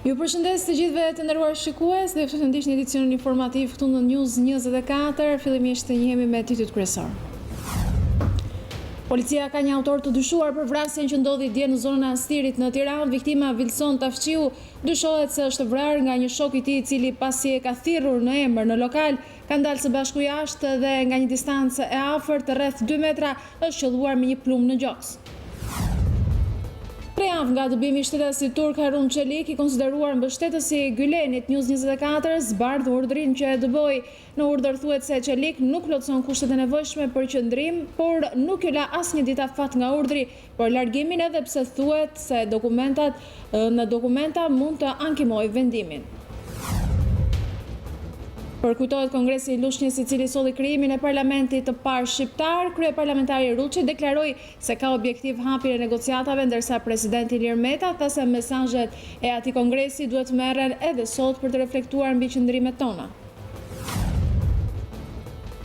Ju përshëndes të gjithëve të nderuar shikues dhe ju ndiqni edicionin informativ këtu në News24, fillimisht njehemi me titujt kryesor. Policia ka një autor të dyshuar për vrasjen që ndodhi dje në zonën e Astirit në Tiranë. Viktima Vilson Tafqiu dyshohet se është vrarë nga një shok i tij i cili pasi e ka thirrur në emër në lokal, ka dalë së bashku jashtë dhe nga një distancë e afërt rreth 2 metra është qelluar me një plumë në gjoks. Prejavë nga dëbimi shtetasit turk Harun Çelik, i konsideruar mbështetësi i Gülenit, News24 zbardh urdhrin që e dëboi. Në urdhër thuhet se Çelik nuk plotson kushtet e nevojshme për qëndrim, por nuk i la asnjë ditë afat nga urdhri për largimin, edhe pse thuhet se në dokumenta mund të ankimojë vendimin. Përkujtohet Kongresi i Lushnjës, i cili solli krijimin e parlamentit të parë shqiptar. Kryeparlamentari Ruçi deklaroi se ka objektiv hapjen e negociatave, ndërsa presidenti Ilir Meta tha se mesazhet e atij kongresi duhet merren edhe sot për të reflektuar mbi qëndrimet tona.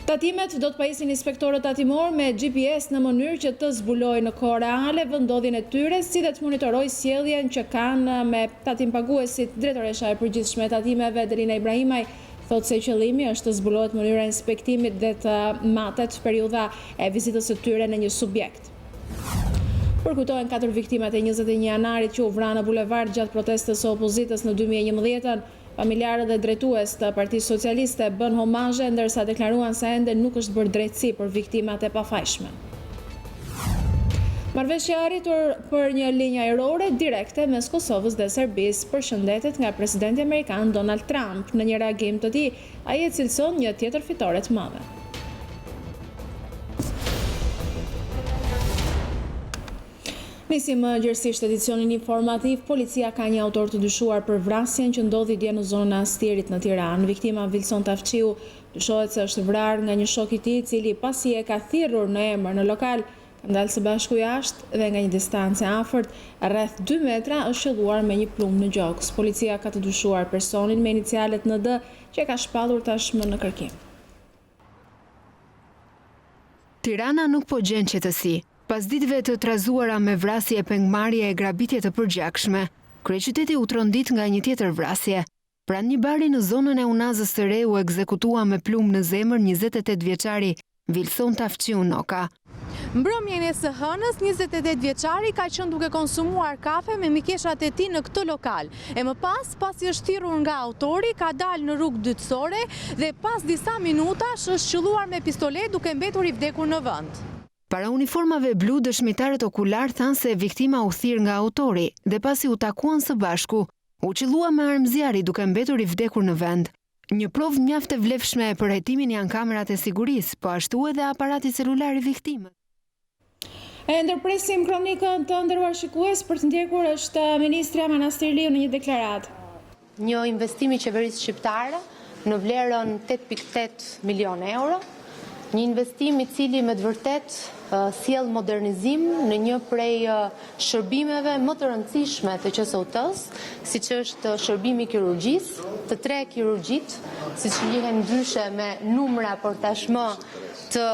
Tatimet do të pajisin inspektorët tatimor me GPS në mënyrë që të zbulojnë në kohë reale vendodhjen e tyre, si dhe të monitorojë sjelljen që kanë me tatim paguesit. Drejtoresha e përgjithshme e tatimeve Delina Ibrahimaj thotë se qëllimi është të zbulohet mënyra e inspektimit dhe të matet periudha e vizitës së tyre në një subjekt. Përkujtohen 4 viktimat e 21 janarit që u vranë në bulevard gjatë protestës së opozitës në 2011. Familjarët dhe drejtues të Partisë Socialiste bën homazhe, ndërsa deklaruan se ende nuk është bërë drejtësi për viktimat e pafajshme. Marrëveshja e arritur për një linjë ajrore direkte mes Kosovës dhe Serbisë përshëndetet nga presidenti amerikan Donald Trump. Në një reagim të tij, ai e cilëson një tjetër fitore të madhe. Nisim gjërësisht edicionin informativ. Policia ka një autor të dyshuar për vrasjen që ndodhi dje në zonën e Astirit në Tiranë. Viktima Vilson Tafqiu dyshohet se është vrarë nga një shok i tij, i cili pasi e ka thirrur në emër në lokal, ka dalë së bashku jashtë dhe nga një distancë e afërt rreth 2 metra është qelluar me një plumë në gjoks. Policia ka të dyshuar personin me inicialet ND që ka shpallur tashmë në kërkim. Tirana nuk po gjen qetësi. Pas ditëve të trazuara me vrasje, pengmarrje e grabitje të përgjakshme, kryeqyteti u trondit nga një tjetër vrasje. Pranë një bari në zonën e Unazës së Re u ekzekutua me plumë në zemër 28 vjeçari Vilson Tafqiu Noka. Mbrëmjen e së hënës, 28 vjeçari ka qenë duke konsumuar kafe me mikeshat e tij në këtë lokal. E më pas, pasi është thirrur nga autori, ka dalë në rrugë dytësore dhe pas disa minutash është qelluar me pistolet duke mbetur i vdekur në vend. Para uniformave blu, dëshmitarët okular thanë se viktima u thirr nga autori dhe pasi u takuan së bashku, u qellua me armëzjarri duke mbetur i vdekur në vend. Një provë mjaft e vlefshme për hetimin janë kamerat e sigurisë, po ashtu edhe aparati celular i viktimës. E ndërpresim kronikën të nderuar shikues, për të ndjekur është ministri Manastirliu në një deklaratë. Një investim i qeverisë shqiptare në vlerën 8.8 milion euro, një investim i cili me të vërtet sjell modernizim në një prej shërbimeve më të rëndësishme të QSOT-s, siç është shërbimi i kirurgjisë, të 3 kirurgjit, siç njihen ndryshe me numra por tashmë të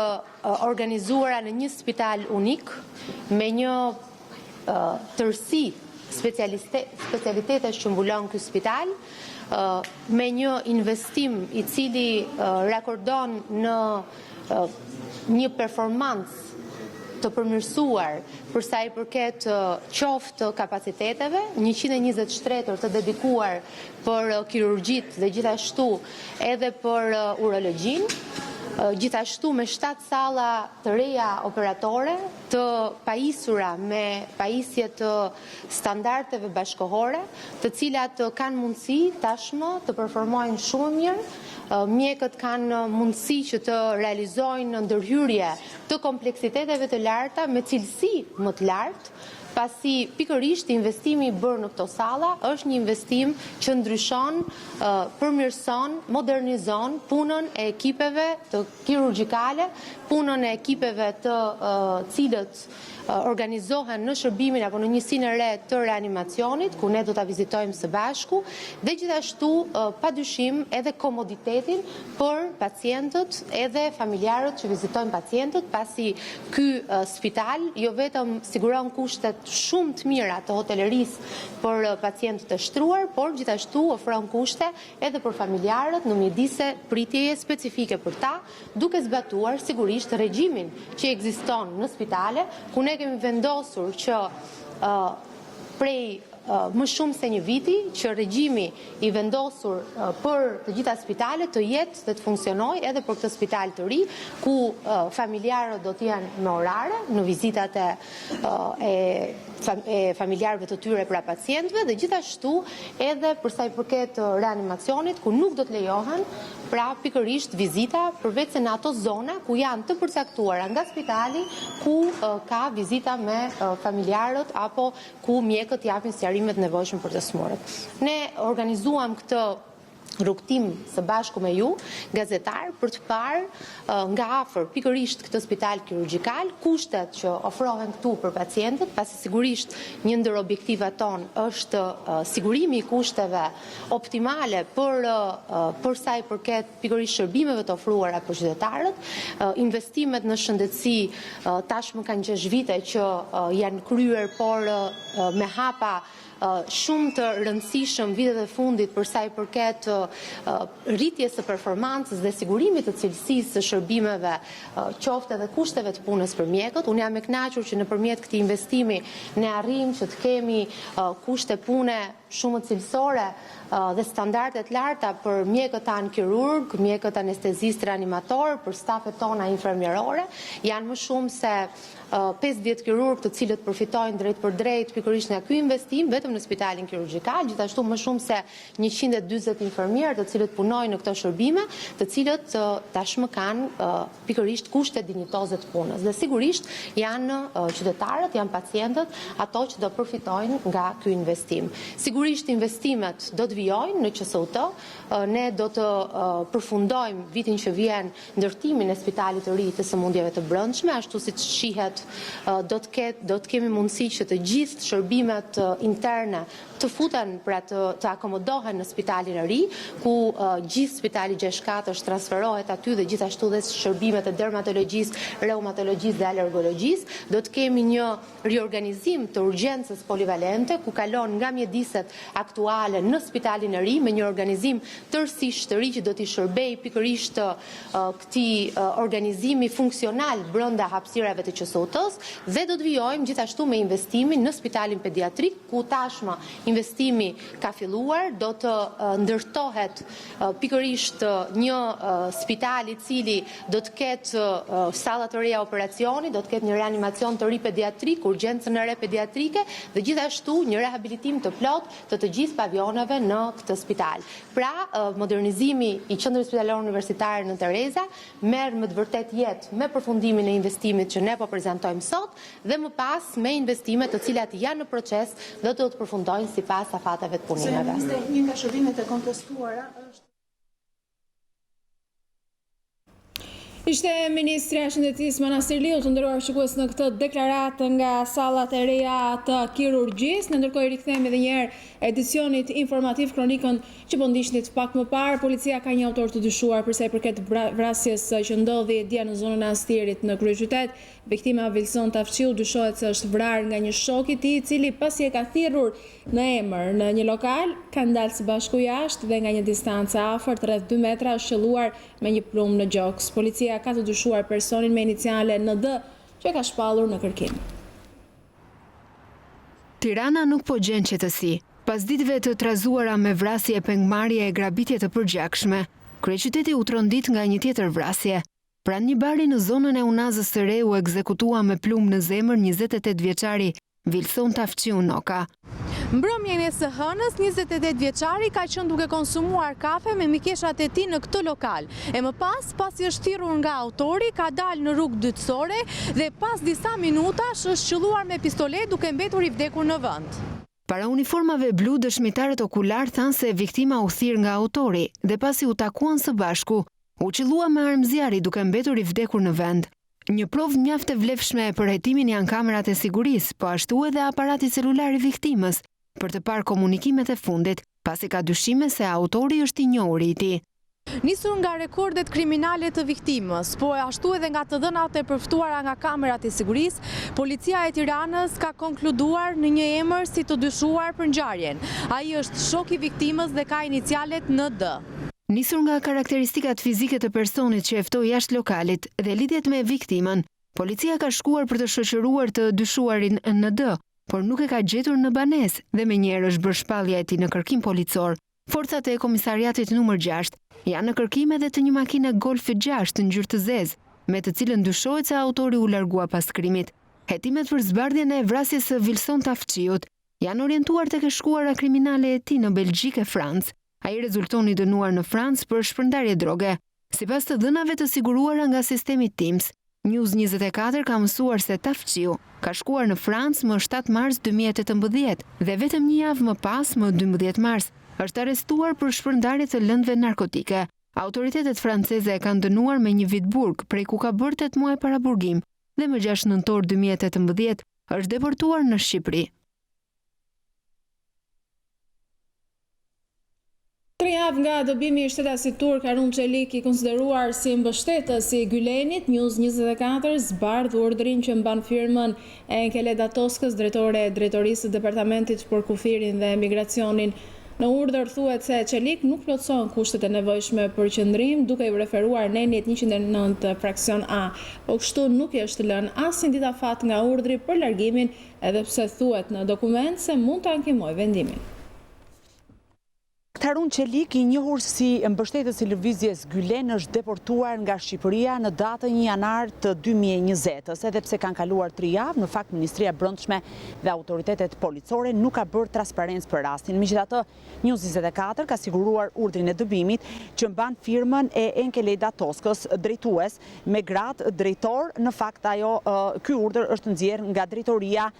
organizuara në një spital unik, me një tërësi specialitetesh që mbulon ky spital, me një investim i cili rakordon në një performancë të përmirësuar për sa i përket qoftë kapaciteteve, 120 shtretër të dedikuar për kirurgjit dhe gjithashtu edhe për urologjin, gjithashtu me 7 salla të reja operatore të pajisura me pajisje të standardeve bashkëkohore, të cilat kanë mundësi tashmë të performojnë shumë mirë. Mjekët kanë mundësi që të realizojnë ndërhyrje të kompleksiteteve të larta me cilësi më të lartë, pasi pikërisht investimi i bërë në këto salla është një investim që ndryshon, përmirëson, modernizon punën e ekipeve të kirurgjikale, punën e ekipeve të cilët organizohen në shërbimin apo në njësinë e re të reanimacionit, ku ne do ta vizitojmë së bashku, dhe gjithashtu padyshim edhe komoditetin për pacientët edhe familjarët që vizitojnë pacientët, pasi ky spital jo vetëm siguron kushtet shumë të mira të hotelerisë për pacientët e shtruar, por gjithashtu ofron kushte edhe për familjarët në mjedise pritjeje specifike për ta, duke zbatuar sigurisht regjimin që ekziston në spitale, ku ne kemi vendosur që prej më shumë se një viti që regjimi i vendosur për të gjitha spitalet të jetë dhe të funksionojë edhe për këtë spital të ri, ku familjarët do të jenë me orare në vizitat e familjarëve të tyre pra pacientëve, dhe gjithashtu edhe për sa i përket reanimacionit, ku nuk do të lejohen pra pikërisht vizita përveç se në ato zona ku janë të përcaktuara nga spitali, ku ka vizita me familjarët apo ku mjekët japin sqarimet nevojshme për të smurët. Ne organizuam këtë rrugtim së bashku me ju, gazetar, për të parë nga afër pikërisht këtë spital kirurgjikal, kushtet që ofrohen këtu për pacientët, pasi sigurisht një ndër objektivat tonë është sigurimi i kushteve optimale për sa i përket pikërisht shërbimeve të ofruara për qytetarët. Investimet në shëndetësi tashmë kanë 6 vite që janë kryer, por me hapa shumë të rëndësishëm vitet e fundit për sa i përket rritjes së performancës dhe sigurimit të cilësisë së shërbimeve, qoftë edhe kushteve të punës për mjekët. Unë jam e kënaqur që nëpërmjet këtij investimi ne arrijmë që të kemi kushte pune shumë cilësore dhe standardet larta për mjekët tanë kirurg, mjekët anestezist reanimator, për stafet tona infermierore. Janë më shumë se 50 kirurg të cilët përfitojnë drejt për drejt pikërisht nga ky investim vetëm në spitalin kirurgjikal, gjithashtu më shumë se 140 infermierë të cilët punojnë në këto shërbime, të cilët tashmë kanë pikërisht kushte dinjitoze të punës. Dhe sigurisht janë qytetarët, janë pacientët, ato që do përfitojnë nga ky investim. Sigurisht investimet do të vijojnë në QSUT, ne do të përfundojmë vitin që vjen ndërtimin e spitalit të ri të sëmundjeve të brendshme, ashtu siç shihet do të kemi mundësi që të gjithë shërbimet interne të futen pra të akomodohen në spitalin e ri, ku gjithë spitali 64 transferohet aty dhe gjithashtu dhe shërbimet e dermatologjisë, reumatologjisë dhe alergologjisë. Do të kemi një riorganizim të urgjencës polivalente, ku kalon nga mjediset aktuale në spitalin e ri me një organizim tërësisht të ri që do t'i shërbej pikërisht këtij organizimi funksional brenda hapësirave të QSUT-s, dhe do të vijojmë gjithashtu me investimin në spitalin pediatrik, ku tashmë investimi ka filluar, do të ndërtohet pikërisht një spital i cili do të ketë salla të reja operacioni, do të ketë një reanimacion të ri pediatrik, urgjencën e re pediatrike dhe gjithashtu një rehabilitim të plot të gjithë pavioneve në këtë spital. Pra, modernizimi i qendrës spitalore universitare në Tereza merr me të vërtet jetë me përfundimin e investimit që ne po prezantojmë sot, dhe më pas me investimet të cilat janë në proces dhe do të përfundojnë sipas afateve të punimeve. Një nga shërbimet e kontestuara është Ishte Ministrja e Shëndetësisë Manastirliu, të nderuar shikues, në këtë deklaratë nga sallat e reja të kirurgjisë. Në ndërkohë rikthehemi edhe një herë edicionit informativ, kronikën që po ndiqnit pak më parë. Policia ka një autor të dyshuar për sa i përket vrasjes që ndodhi dje në zonën e Astirit në kryeqytet. Viktima Vilson Tafçiu dyshohet se është vrarë nga një shok i tij, i cili pasi e ka thirrur në emër në një lokal, ka ndalë së bashku jashtë dhe nga një distancë afër rreth 2 metra është qelluar me një plumë në gjoks. Policia ka të dyshuar personin me iniciale ND që ka shpallur në kërkim. Tirana nuk po gjen qetësi. Pas ditëve të trazuara me vrasje, pengmarrje e grabitje të përgjakshme, kryeqyteti u trondit nga një tjetër vrasje. Pranë një bari në zonën e Unazës së Re u ekzekutua me plumë në zemër 28 vjeçari Vilson Tafçiu Noka. Mbrëmjen e së hënës, 28 vjeçari ka qenë duke konsumuar kafe me mikeshat e tij në këtë lokal. E më pas, pasi është thirrur nga autori, ka dalë në rrugë dytësore dhe pas disa minutash është qelluar me pistolet duke mbetur i vdekur në vend. Para uniformave blu, dëshmitarët okular thanë se viktima u thirr nga autori dhe pasi u takuan së bashku, u qellua me armë zjarri duke mbetur i vdekur në vend. Një provë mjaft e vlefshme për hetimin janë kamerat e sigurisë, po ashtu edhe aparati celular i viktimës, për të parë komunikimet e fundit, pasi ka dyshime se autori është i njohur i tij. Nisur nga rekordet kriminale të viktimës, po ashtu edhe nga të dhënat e përftuara nga kamerat e sigurisë, policia e Tiranës ka konkluduar në një emër si të dyshuar për ngjarjen. Ai është shoku i viktimës dhe ka inicialet ND. Nisur nga karakteristikat fizike të personit që e ftoi jashtë lokalit dhe lidhjet me viktimën, policia ka shkuar për të shoqëruar të dyshuarin ND, por nuk e ka gjetur në banesë dhe menjëherë është bërë shpallja e tij në kërkim policor. Forcat e komisariatit numër 6 janë në kërkim edhe të një makine Golf 6 të ngjyrë të zezë, me të cilën dyshohet se autori u largua pas krimit. Hetimet për zbardhjen e vrasjes së Vilson Tafçiut janë orientuar tek e shkuara kriminale e tij në Belgjik e Francë. Ai rezultoni dënuar në Francë për shpërndarje droge. Sipas të dhënave të siguruara nga sistemi Teams, News24 ka mësuar se Tafçiu ka shkuar në Francë më 7 mars 2018 dhe vetëm një javë më pas, më 12 mars, është arrestuar për shpërndarje të lëndëve narkotike. Autoritetet franceze e kanë dënuar me 1 vit burg, prej ku ka bërë 8 muaj para burgim, dhe më 6 nëntor 2018 është deportuar në Shqipëri. 3 javë nga dobimi i shtetasit turk Harun Çelik, i konsideruar si mbështetës i Gülenit, News24 zbardh urdhrin që mban firmën e Enkeleda Toskës, drejtore e drejtorisë së departamentit për kufirin dhe migracionin. Në urdhër thuhet se Çelik nuk plotëson kushtet e nevojshme për qëndrim, duke i referuar nenit 109 fraksion A, po kështu nuk i është lënë asnjë ditafat nga urdhri për largimin, edhe pse thuhet në dokument se mund të ankimojë vendimin. Harun Çelik, i njohur si mbështetës i lëvizjes Gülen, është deportuar nga Shqipëria në datën 1 janar të 2020-s. Edhe pse kanë kaluar 3 javë, në fakt Ministria e Brendshme dhe autoritetet policore nuk ka bërë transparencë për rastin. Megjithatë, News24 ka siguruar urdhrin e dëbimit që mban firmën e Enkeleda Toskës, drejtues me gradë drejtor. Në fakt ky urdhër është nxjerrë nga drejtoria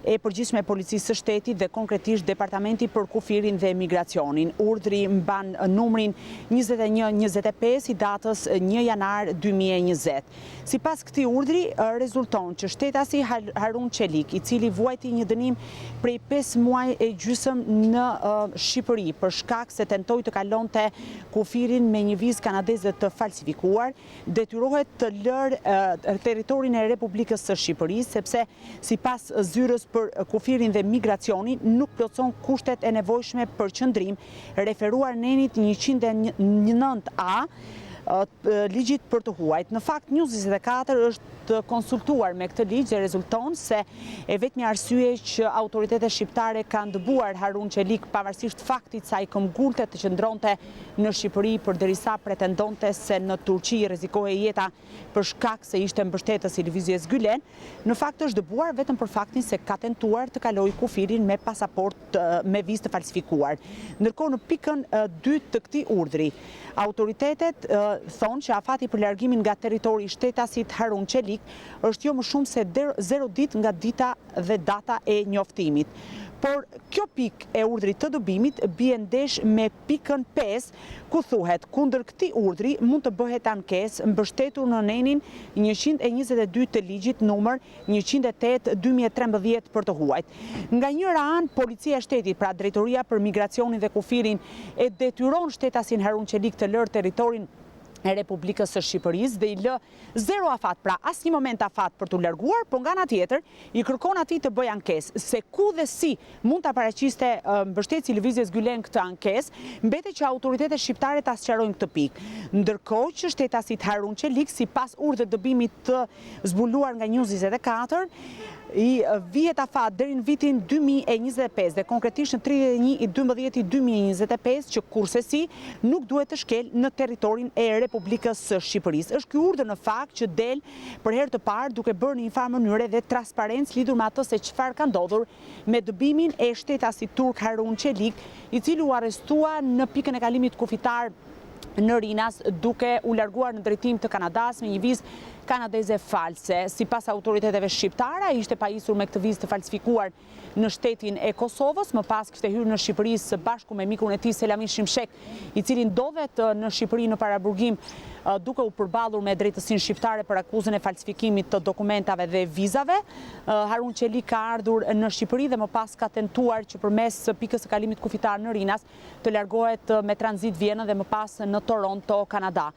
e përgjithshme e policisë së shtetit dhe konkretisht departamenti për kufirin dhe migracionin. Urdhri mban numrin 2125 i datës 1 janar 2020. Sipas këtij urdhri rezulton që shtetasi Harun Çelik, i cili vuajti një dënim prej 5 muaj e gjysmë në Shqipëri për shkak se tentoi të kalonte kufirin me një vizë kanadeze të falsifikuar, detyrohet të lërë territorin e Republikës së Shqipërisë, sepse sipas zyrës për kufirin dhe migracionin nuk plotëson kushtet e nevojshme për qëndrim, referuar nenit 109A ligjit për të huajt. Në fakt, News24 është konsultuar me këtë ligj dhe rezulton se e vetmi arsye që autoritetet shqiptare kanë dëbuar Harun Çelik pavarësisht faktit se ai këmbgulte të qëndronte në Shqipëri përderisa pretendonte se në Turqi rrezikohej jeta për shkak se ishte mbështetës i lëvizjes Gülen, në fakt është dëbuar vetëm për faktin se ka tentuar të kalojë kufirin me pasaport me vizë të falsifikuar. Ndërkohë në pikën 2 të këtij urdhri, autoritetet thonë që afati për largimin nga territori i shtetasit Harun Çelik është jo më shumë se 0 ditë nga dita dhe data e njoftimit. Por kjo pikë e urdhrit të dëbimit bie ndesh me pikën 5, ku thuhet kundër këtij urdhri mund të bëhet ankesë mbështetur në nenin 122 të ligjit numër 108/2013 për të huajt. Nga njëra anë, policia e shtetit, pra drejtoria për migracionin dhe kufirin, e detyron shtetasin Harun Çelik të lërë territorin e Republikës së Shqipërisë dhe i lë 0 afat, pra asnjë moment afat për t'u larguar, por nga ana tjetër i kërkon atij të bëjë ankesë. Se ku dhe si mund ta paraqiste mbështetësi i lëvizjes Gülen këtë ankesë, mbetet që autoritetet shqiptare ta sqarojnë këtë pikë. Ndërkohë që shtetasit Harun Çelik, sipas urdhrit dëbimit të zbuluar nga News24, i vihet afat deri në vitin 2025 dhe konkretisht në 31/12/2025 që kurse nuk duhet të shkel në territorin e Republikës së Shqipërisë. Është ky urdhër në fakt që del për herë të parë duke bërë në një farë mënyre dhe transparencë lidhur me atë se çfarë ka ndodhur me dëbimin e shtetasit turk Harun Çelik, i cili u arrestua në pikën e kalimit kufitar në Rinas duke u larguar në drejtim të Kanadas me një vizë kanadeze false. Sipas autoriteteve shqiptare, ishte pajisur me këtë vizë të falsifikuar në shtetin e Kosovës, më pas kishte hyrë në Shqipëri së bashku me mikun e tij Selami Shimshek, i cili ndodhet në Shqipëri në paraburgim duke u përballur me drejtësinë shqiptare për akuzën e falsifikimit të dokumentave dhe vizave. Harun Qeli ka ardhur në Shqipëri dhe më pas ka tentuar që përmes pikës së kalimit kufitar në Rinas të largohet me tranzit Vjenën dhe më pas në Toronto, Kanada.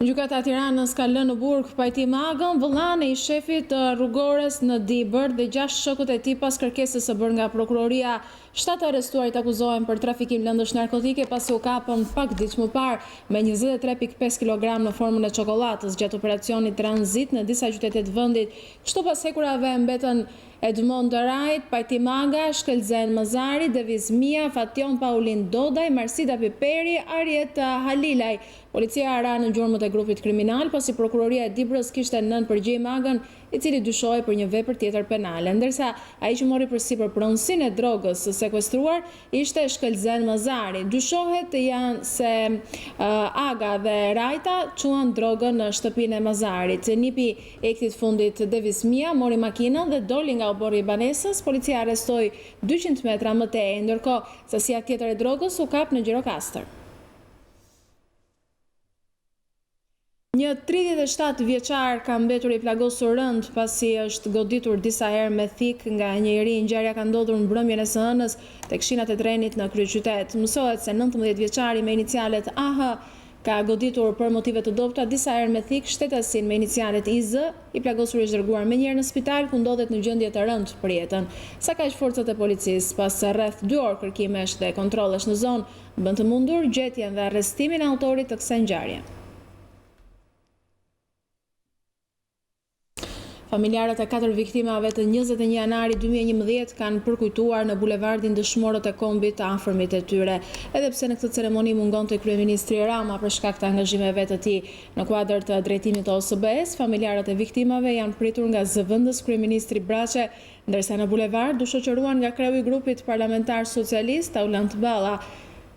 Gjykata e Tiranës ka lënë në burg pajtim agën, vëllain e i shefit të rrugores në Dibër dhe 6 shokët e tij pas kërkesës së bërë nga prokuroria. 7 arrestuarit akuzohen për trafikim lëndësh narkotike pasi u kapën pak ditë më parë me 23.5 kg në formën e çokoladës gjatë operacionit tranzit në disa qytete të vendit. Kështu pas hekurave mbetën Edmond Rajt, Pajtim Aga, Shkelzen Mazari, Deviz Mia, Fation Paulin Dodaj, Marsida Piperi, Arjet Halilaj. Policia ra në gjurmët e grupit kriminal, pasi prokuroria e Dibrës kishte nën përgjigje Agën, i cili dyshohej për një vepër tjetër penale, ndërsa ai që mori përsipër pronësinë e drogës së sekuestruar ishte Shkelzen Mazari. Dyshohet se Aga dhe Rajta quan drogën në shtëpinë e Mazarit. Nipi e këtij fundit Deviz Mia mori makinën dhe doli nga oborri i banesës. Policia arrestoi 200 metra më tej, ndërkohë sasia tjetër e drogës u kap në Gjirokastër. Një 37 vjeçar ka mbetur i plagosur rënd pasi është goditur disa herë me thik nga një i ri. Ngjarja ka ndodhur në mbrëmjen e së hënës tek shinat e trenit në kryeqytet. Mësohet se 19 vjeçari me inicialet AH ka goditur për motive të dobta disa herë me thik shtetasin me inicialet IZ. I plagosur është dërguar menjëherë në spital ku ndodhet në gjendje të rëndë për jetën. Sa kaq forcat e policisë pas rreth 2 orë kërkimesh dhe kontrollesh në zonë bën të mundur gjetjen dhe arrestimin e autorit të kësaj ngjarje. Familjarët e 4 viktimave të 21 janari 2011 kanë përkujtuar në bulevardin dëshmorët e kombit të afërmit e tyre. Edhe pse në këtë ceremoni mungonte kryeministri Rama për shkak të angazhimeve të tij në kuadër të drejtimit të OSBE-s, familjarët e viktimave janë pritur nga zëvendës kryeministri Braçe, ndërsa në bulevard u shoqëruan nga kreu i grupit parlamentar socialist Aulant Balla.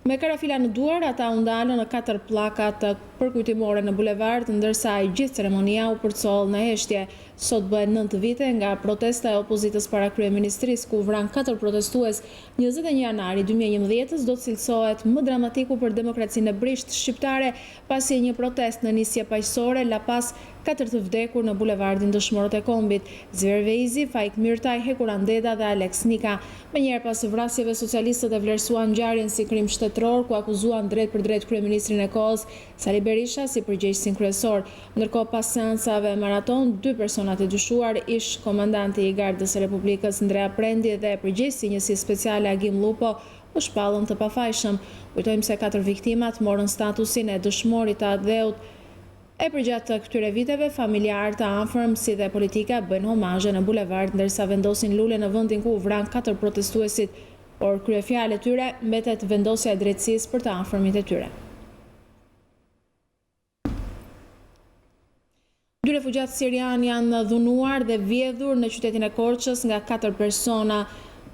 Me karafila në duar, ata u ndalën në 4 pllaka të përkujtimore në bulevard, ndërsa e gjithë ceremonia u përcoll në heshtje. Sot bëhen 9 vite nga protesta e opozitës para kryeministrisë, ku vran 4 protestues. 21 janari 2011 do të cilësohet më dramatiku për demokracinë e brisht shqiptare, pasi një protestë në nisje paqësore la pas 4 të vdekur në bulevardin dëshmorët e kombit: Zver Vejzi, Fajk Myrtaj, Hekur Andeda dhe Alex Nika. Menjëherë pas vrasjeve, socialistët e vlerësuan ngjarjen si krim shtetëror, ku akuzuan drejt për drejt kryeministrin e kohës Sali Berisha si përgjegjësin kryesor. Ndërkohë pas seancave maraton, 2 personat e dyshuar, ish komandanti i Gardës së Republikës Ndrea Prendi dhe përgjegjësi njësisë speciale Agim Lupo, u shpallën të pafajshëm. Kujtojmë se 4 viktimat morën statusin e dëshmorit të atdheut. E përgjatë këtyre viteve, familjarë të afërm si dhe politika bëjnë homazhe në bulevard, ndërsa vendosin lule në vendin ku u vran 4 protestuesit, por kryefjalë e tyre mbetet vendosja e drejtësisë për të afërmit e tyre. 2 refugjat sirian janë dhunuar dhe vjedhur në qytetin e Korçës nga 4 persona.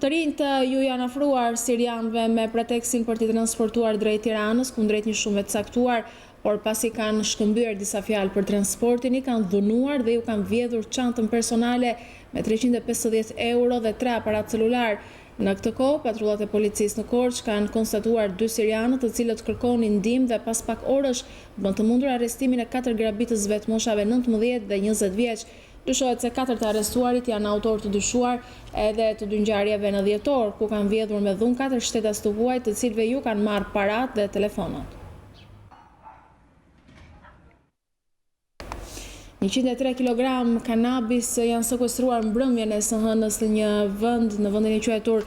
Të rinjt ju janë afruar sirianëve me pretekstin për t'i transportuar drejt Tiranës, kundrejt një shume të caktuar, por pasi kanë shkëmbyer disa fjalë për transportin, i kanë dhunuar dhe ju kanë vjedhur çantën personale me 350 euro dhe 3 aparat celular. Në këtë kohë, patrullat e policisë në Korçë kanë konstatuar 2 sirianët të cilët kërkonin ndihmë dhe pas pak orësh bën të mundur arrestimin e 4 grabitësve të moshave 19 dhe 20 vjeç. Dyshohet se 4 të arrestuarit janë autor të dyshuar edhe të 2 ngjarjeve në dhjetor, ku kanë vjedhur me dhunë 4 shtetas të huaj, të cilëve ju kanë marrë parat dhe telefonat. 103 kg kanabis janë sekuestruar mbrëmjen e së hënës në vendin e quajtur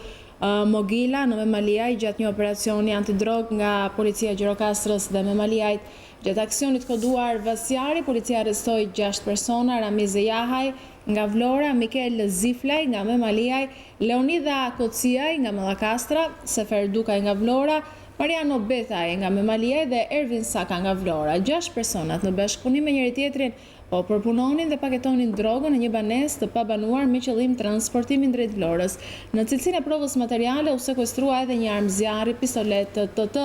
Mogila në Memaliaj gjatë një operacioni antidrog nga policia e Gjirokastrës dhe Memaliajt. Gjatë aksionit koduar Vasjari, policia arrestoi 6 persona: Ramiz Jahaj nga Vlora, Mikel Ziflaj nga Memaliaj, Leonida Kociaj nga Mallakastra, Sefer Dukaj nga Vlora, Mariano Betaj nga Memaliaj dhe Ervin Saka nga Vlora. 6 personat në bashkëpunim me njëri tjetrin po përpunonin dhe paketonin drogën në një banesë të pabanuar me qëllim transportimin drejt Vlorës. Në cilësinë e provës materiale u sekuestrua edhe një armë zjarri, pistolet TT,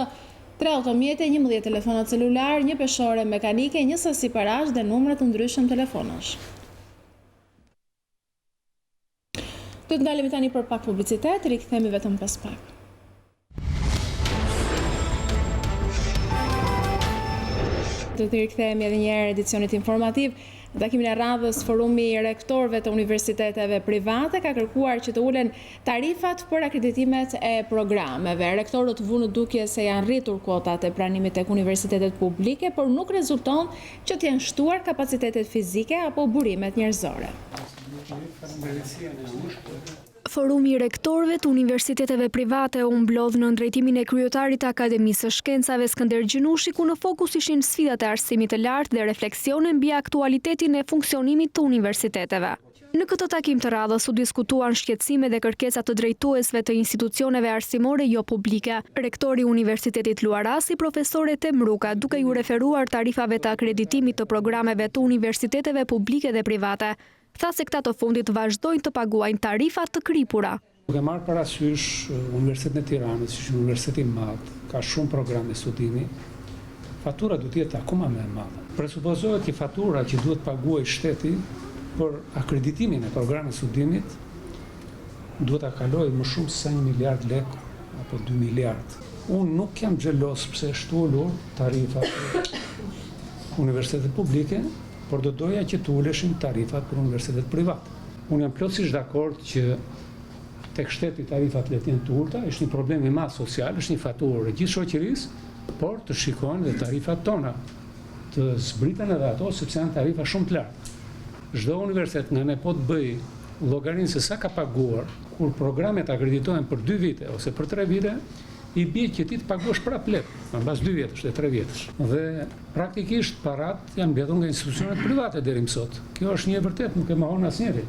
3 automjete, 11 telefona celular, një peshore mekanike, një sasi parash dhe numra të ndryshëm telefonash. Do të ndalemi tani për pak publicitet, rikthehemi vetëm pas pak. do të rikthehemi edhe një herë edicionit informativ. Në takimin e radhës, Forumi i Rektorëve të Universiteteve Private ka kërkuar që të ulen tarifat për akreditimet e programeve. Rektorët vunë dukje se janë rritur kuotat e pranimit tek universitetet publike, por nuk rezulton që të janë shtuar kapacitetet fizike apo burimet njerëzore. Forumi i Rektorëve të Universiteteve Private u mblodh në drejtimin e kryetarit të Akademisë së Shkencave Skënder Gjinushi, ku në fokus ishin sfidat e arsimit të lartë dhe refleksione mbi aktualitetin e funksionimit të universiteteve. Në këtë takim të radhës u diskutuan shqetësime dhe kërkesa të drejtuesve të institucioneve arsimore jo publike. Rektori i Universitetit Luarasi, profesore Temruka, duke ju referuar tarifave të akreditimit të programeve të universiteteve publike dhe private, tha se këta të fundit vazhdojnë të paguajnë tarifa të kripura. Duke marrë parasysh Universitetin e Tiranës, që është një universitet i madh, ka shumë programe studimi, fatura duhet të jetë akoma më e madhe. Presupozohet që fatura që duhet paguaj shteti për akreditimin e programit studimit duhet ta kalojë më shumë se 1 miliard lekë apo 2 miliard. Unë nuk jam xhelos pse është ulur tarifat për universitetet publike, por do doja që të uleshin tarifat për universitetet private. Unë jam plotësisht dakord që tek shteti tarifat le të jenë të ulta, është një problem i madh social, është një faturë e gjithë shoqërisë, por të shikojnë dhe tarifat tona, të zbriten edhe ato sepse janë tarifa shumë të larta. Çdo universitet nga ne po të bëj llogarinë se sa ka paguar kur programet akreditohen për 2 vite ose për 3 vite, i bie që ti të paguash prapë lek, mbas 2 vjetësh dhe 3 vjetësh. Dhe praktikisht parat janë mbledhur nga institucionet private deri më sot. Kjo është një e vërtetë, nuk e mohon asnjëri.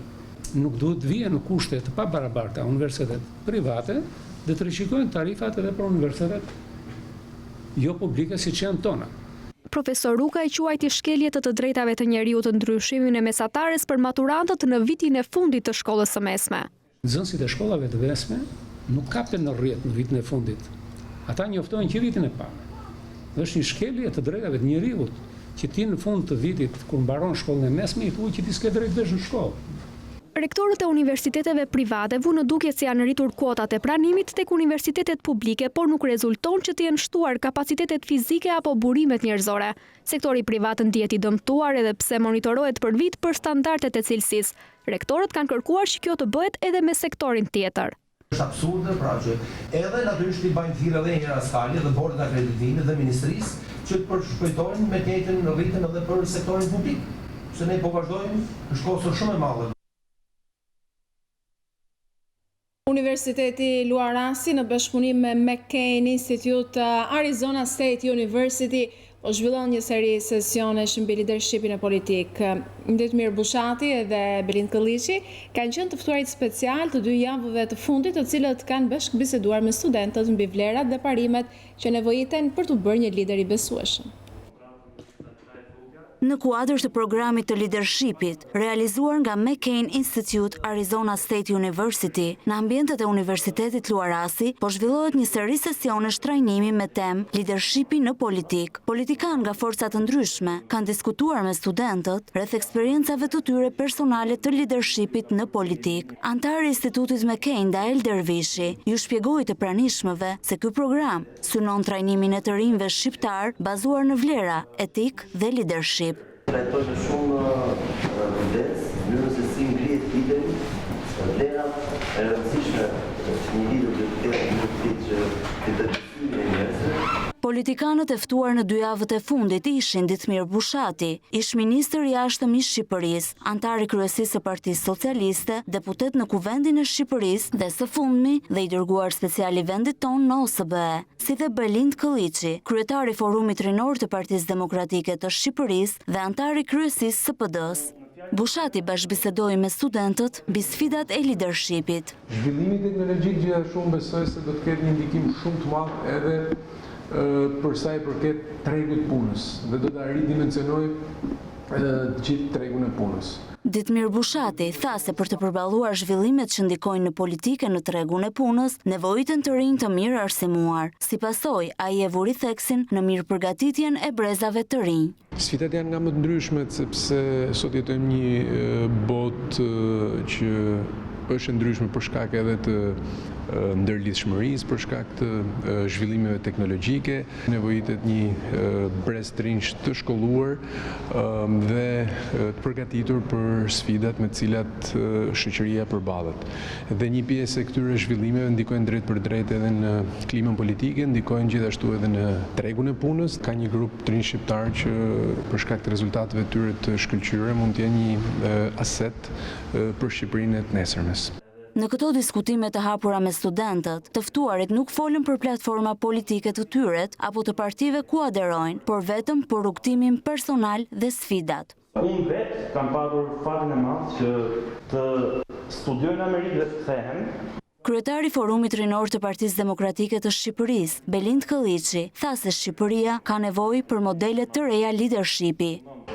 Nuk duhet vije në kushte të pabarabarta universitetet private dhe të rishikojnë tarifat edhe për universitetet jo publike siç janë tona. Profesor Ruka i quajti shkelje të drejtave të njeriut të ndryshimin e mesatares për maturantët në vitin e fundit të shkollës së mesme. Nxënësit e shkollave të mesme nuk kapen në rrjet në vitin e fundit. Ata njoftojnë që vitin e parë. Dhe është një shkelje të drejtave të njeriut që ti në fund të vitit, kur mbaron shkollën e mesme, i thuaj që ti s'ke drejt vesh në shkollë. Rektorët e universiteteve private vunë në dukje se janë rritur kuotat e pranimit tek universitetet publike, por nuk rezulton që të jenë shtuar kapacitetet fizike apo burimet njerëzore. Sektori privat ndihet i dëmtuar edhe pse monitorohet për vit për standardet e cilësisë. Rektorët kanë kërkuar që kjo të bëhet edhe me sektorin tjetër. Është absurde pra që edhe natyrisht i bajnë thirrje edhe njëra skale dhe bordit akreditimit dhe ministrisë që të përshpejtojnë me të njëjtën rritjen edhe për sektorin publik. Se ne po vazhdojmë në shkosur shumë e madhe. Universiteti Luarasi në bashkëpunim me McCain Institute Arizona State University po zhvillon një seri sesionesh mbi leadershipin e politik. Detmir Bushati dhe Belind Këlliçi kanë qenë të ftuarit special të 2 javëve të fundit, të cilët kanë bashkëbiseduar me studentët mbi vlerat dhe parimet që nevojiten për të bërë një lider i besueshëm. Në kuadër të programit të leadershipit, realizuar nga McCain Institute Arizona State University, në ambientet e Universitetit Luarasi, po zhvillohet një seri sesionesh trajnimi me temë leadershipi në politik. Politikan nga forcat të ndryshme kanë diskutuar me studentët rreth eksperiencave të tyre personale të leadershipit në politik. Antari i Institutit McCain, Dael Dervishi, ju shpjegoi të pranishmëve se ky program synon trajnimin e të rinjve shqiptar bazuar në vlera, etik dhe leadership. Trajtoj me shumë kujdes, mënyrën se si ngrihet lideri, vlerat e rëndësishme që një lider duhet të ketë që të dërgësime e njerëzve. Politikanët e ftuar në 2 javët e fundit ishin Detmir Bushati, ish-ministër i jashtëm i Shqipërisë, antar i kryesisë së Partisë Socialiste, deputet në Kuvendin e Shqipërisë dhe së fundmi dhe i dërguar special i vendit tonë në OSBE, si dhe Belind Këlliçi, kryetari i Forumit Rinor të Partisë Demokratike të Shqipërisë dhe antar i kryesisë së PD-s. Bushati bashkëbisedoi me studentët mbi sfidat e leadershipit. Zhvillimi teknologjik gjithashtu besoj se do të ketë një ndikim shumë të madh edhe për sa i përket tregut punës dhe do të ridimensionoj gjithë tregun e punës. Detmir Bushati tha se për të përballuar zhvillimet që ndikojnë në politike në tregun e punës, nevojiten të rinj të mirë arsimuar. Si pasojë, ai e vuri theksin në mirë përgatitjen e brezave të rinj. Sfidat janë nga më të ndryshmet sepse sot jetojmë një botë që është ndryshme për shkak edhe të ndërlidhshmërisë për shkak të zhvillimeve teknologjike, nevojitet një brez trinj të shkolluar dhe të përgatitur për sfidat me të cilat shoqëria përballet. Dhe një pjesë e këtyre zhvillimeve ndikojnë drejt për drejt edhe në klimën politike, ndikojnë gjithashtu edhe në tregun e punës. Ka një grup trinj shqiptar që për shkak të rezultateve të tyre të shkëlqyera mund të jenë një aset për Shqipërinë e të nesërmes. Në këto diskutime të hapura me studentët, të ftuarit nuk folën për platforma politike të tyre apo të partive ku aderojnë, por vetëm për rrugtimin personal dhe sfidat. Unë vetë kam patur fatin e madh që të studioj në Amerikë dhe të kthehem. Kryetari Forumit Rinor të Partisë Demokratike të Shqipërisë, Belind Këlliçi, tha se Shqipëria ka nevojë për modele të reja leadershipi.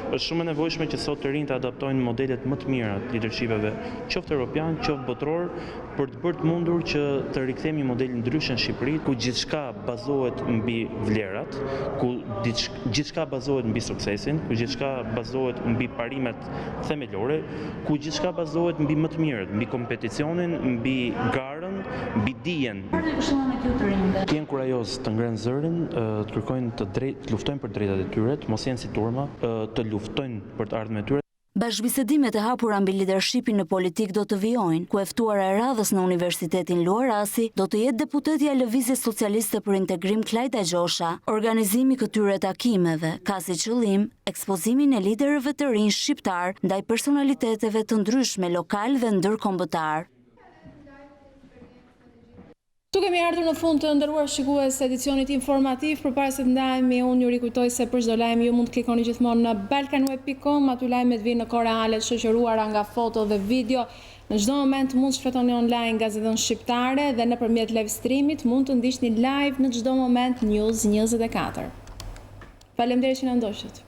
Është shumë e nevojshme që sot të rinjtë adaptojnë modelet më të mira të leadershipeve, qoftë europian, qoftë botror, për të bërë të mundur që të rikthemi modelin ndryshe në Shqipëri, ku gjithçka bazohet mbi vlerat, ku gjithçka bazohet mbi suksesin, ku gjithçka bazohet mbi parimet themelore, ku gjithçka bazohet mbi më të mirët, mbi kompeticionin, mbi garën, mbi dijen. Të jenë kurajos, të ngrenë zërin, të kërkojnë të luftojnë për drejtat e tyre, të mos jenë si turma, të luftojnë për të ardhmen e tyre. Bashkëbisedimet e hapura mbi lidershipin në politik do të vijojnë, ku e ftuara e radhës në Universitetin Luarasi do të jetë deputetja e Lëvizjes Socialiste për Integrim Klajta Gjosha. Organizimi këtyre takimeve ka si qëllim ekspozimin e liderëve të rinj shqiptar ndaj personaliteteve të ndryshme lokal dhe ndërkombëtar. Tu kemi ardhur në fund të nderuar shikues edicionit informativ. Përpara se të ndajemi, unë ju rikujtoj se për çdo lajm ju mund të klikoni gjithmonë në balkanweb.com, aty lajmet vinë në kohë reale të shoqëruara nga foto dhe video. Në çdo moment mund të shfrytoni online gazetën shqiptare dhe nëpërmjet live streamit mund të ndiqni live në çdo moment News 24. Faleminderit që na ndoqët.